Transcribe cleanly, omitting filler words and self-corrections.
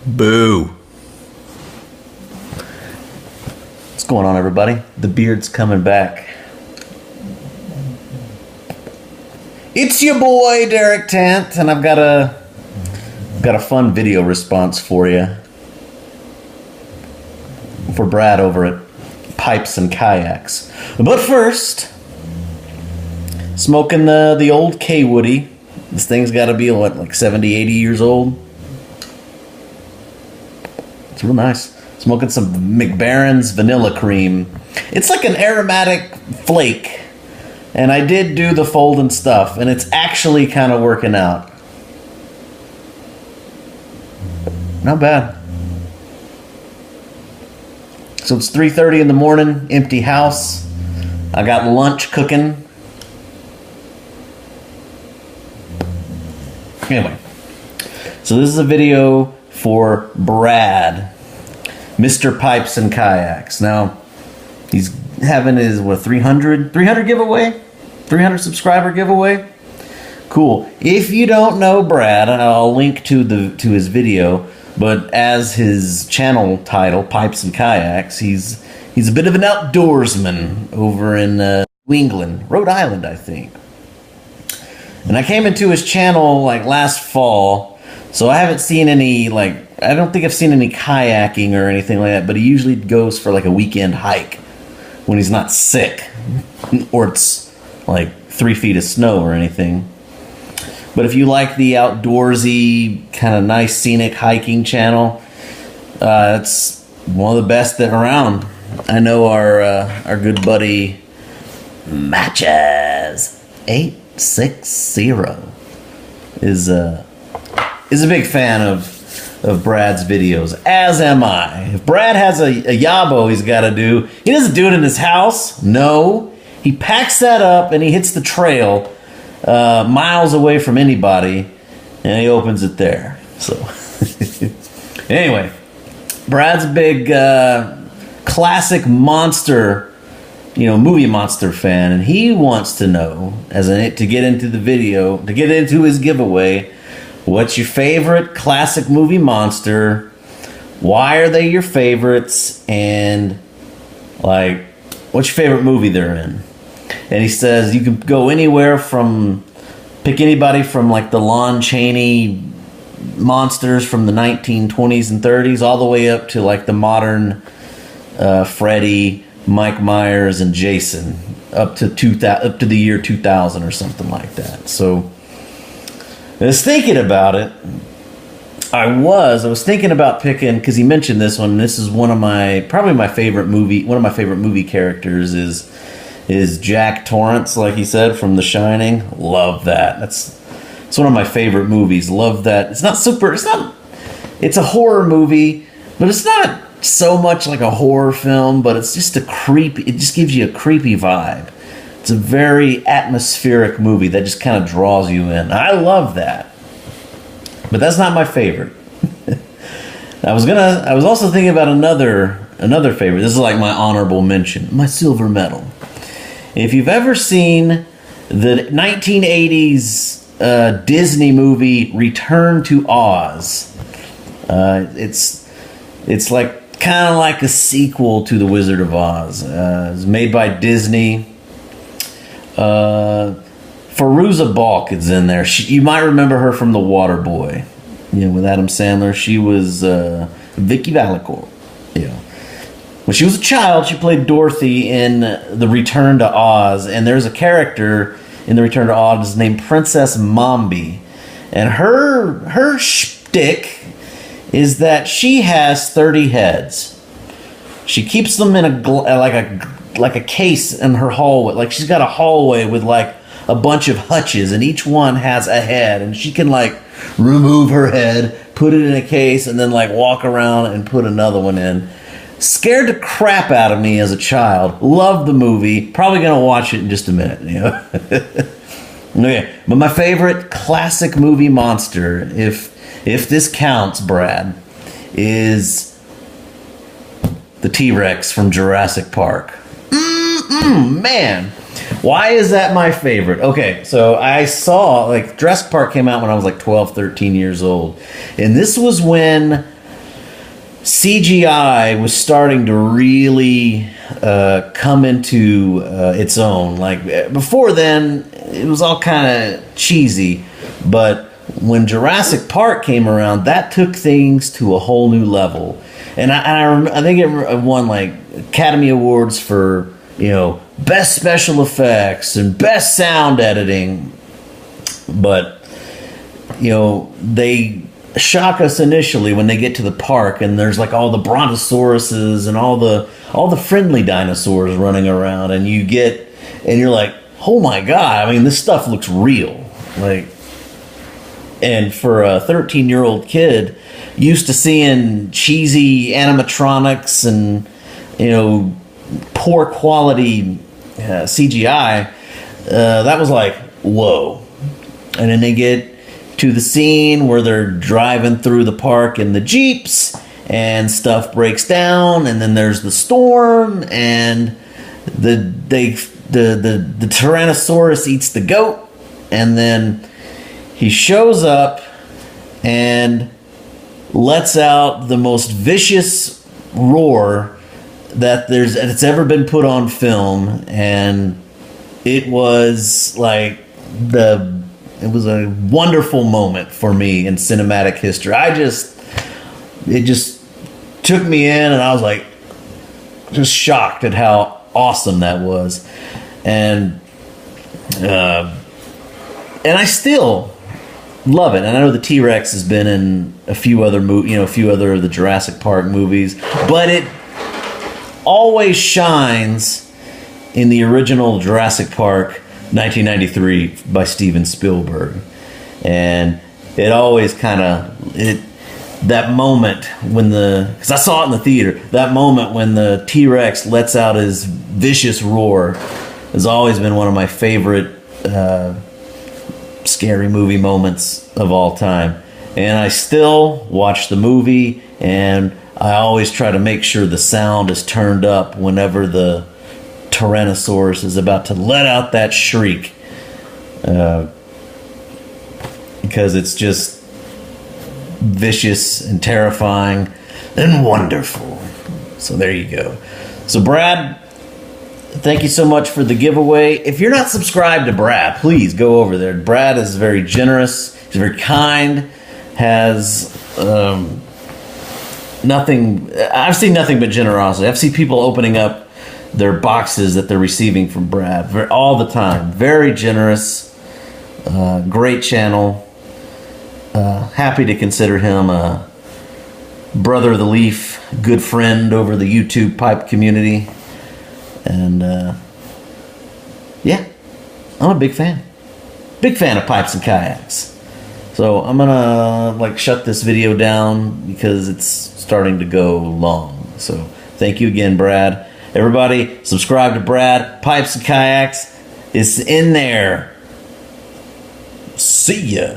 Boo. What's going on, everybody? The beard's coming back. It's your boy Derek Tant, and I've got a fun video response for you. For Brad over at Pipes and Kayaks. But first, smoking the old K-Woody. This thing's got to be, what, like 70, 80 years old? It's real nice. Smoking some McBaron's Vanilla Cream. It's like an aromatic flake. And I did do the fold and stuff, and it's actually kind of working out. Not bad. So it's 3:30 in the morning, empty house. I got lunch cooking. Anyway, so this is a video for Brad, Mr. Pipes and Kayaks. Now, he's having his, 300 giveaway? 300 subscriber giveaway? Cool. If you don't know Brad, I'll link to his video, but as his channel title, Pipes and Kayaks, he's a bit of an outdoorsman over in New England, Rhode Island, I think. And I came into his channel like last fall, so I haven't seen any, I don't think I've seen any kayaking or anything like that, but he usually goes for like a weekend hike when he's not sick or it's like 3 feet of snow or anything. But if you like the outdoorsy, kind of nice scenic hiking channel, it's one of the best that around. I know our good buddy Matches 860 is a big fan of Brad's videos, as am I. If Brad has a yabo he's got to do, he doesn't do it in his house. No, he packs that up and he hits the trail miles away from anybody, and he opens it there. So anyway, Brad's a big classic monster, movie monster fan, and he wants to know, to get into the video, to get into his giveaway, what's your favorite classic movie monster? Why are they your favorites? And what's your favorite movie they're in? And he says you can go anywhere from, pick anybody from like the Lon Chaney monsters from the 1920s and 30s all the way up to like the modern Freddy, Mike Myers, and Jason up to the year 2000 or something like that. So I was thinking about it. I was thinking about picking, because he mentioned this one. And this is one of my favorite movie characters is Jack Torrance, like he said, from The Shining. Love that. It's one of my favorite movies. Love that. It's a horror movie, but it's not so much like a horror film, but it's just it just gives you a creepy vibe. It's a very atmospheric movie that just kind of draws you in. I love that. But that's not my favorite. I was also thinking about another favorite. This is like my honorable mention, my silver medal. If you've ever seen the 1980s Disney movie Return to Oz, it's like kind of like a sequel to The Wizard of Oz. It's made by Disney. Fairuza Balk is in there. You might remember her from The Waterboy, with Adam Sandler. She was Vicky Valicourt. When she was a child, she played Dorothy in The Return to Oz, and there's a character in The Return to Oz named Princess Mombi, and her shtick is that she has 30 heads. She keeps them in like a case in her hallway. Like she's got a hallway with like a bunch of hutches, and each one has a head, and she can like remove her head, put it in a case, and then like walk around and put another one in. Scared the crap out of me as a child. Loved the movie. Probably gonna watch it in just a minute. Okay, but my favorite classic movie monster, if this counts, Brad, is the T-Rex from Jurassic Park. Man, why is that my favorite? Okay, so I saw, Jurassic Park came out when I was 12, 13 years old. And this was when CGI was starting to really come into its own. Like before then, it was all kind of cheesy, but when Jurassic Park came around, that took things to a whole new level. And I think it won like Academy Awards for, you know, best special effects and best sound editing. But, you know, they shock us initially when they get to the park and there's like all the brontosauruses and all the friendly dinosaurs running around, and you're like, oh my god, I mean, this stuff looks real. Like, and for a 13-year-old kid used to seeing cheesy animatronics and, you know, poor quality CGI, that was like, whoa. And then they get to the scene where they're driving through the park in the Jeeps and stuff breaks down, and then there's the storm, and the Tyrannosaurus eats the goat, and then he shows up and lets out the most vicious roar that's ever been put on film, and it was like it was a wonderful moment for me in cinematic history. It just took me in, and I was like just shocked at how awesome that was, and I still love it. And I know the T-Rex has been in a few other a few other of the Jurassic Park movies, but it always shines in the original Jurassic Park 1993 by Steven Spielberg. And it always that moment when because I saw it in the theater, that moment when the T-Rex lets out his vicious roar has always been one of my favorite scary movie moments of all time. And I still watch the movie, and I always try to make sure the sound is turned up whenever the Tyrannosaurus is about to let out that shriek, because it's just vicious and terrifying and wonderful. So there you go. So Brad, thank you so much for the giveaway. If you're not subscribed to Brad, please go over there. Brad is very generous. He's very kind. Has I've seen nothing but generosity. I've seen people opening up their boxes that they're receiving from Brad all the time. Very generous. Great channel. Happy to consider him a brother of the leaf, good friend over the YouTube pipe community. And yeah, I'm a big fan. Big fan of pipes and kayaks. So I'm gonna shut this video down because it's starting to go long. So thank you again, Brad. Everybody, subscribe to Brad. Pipes and Kayaks is in there. See ya.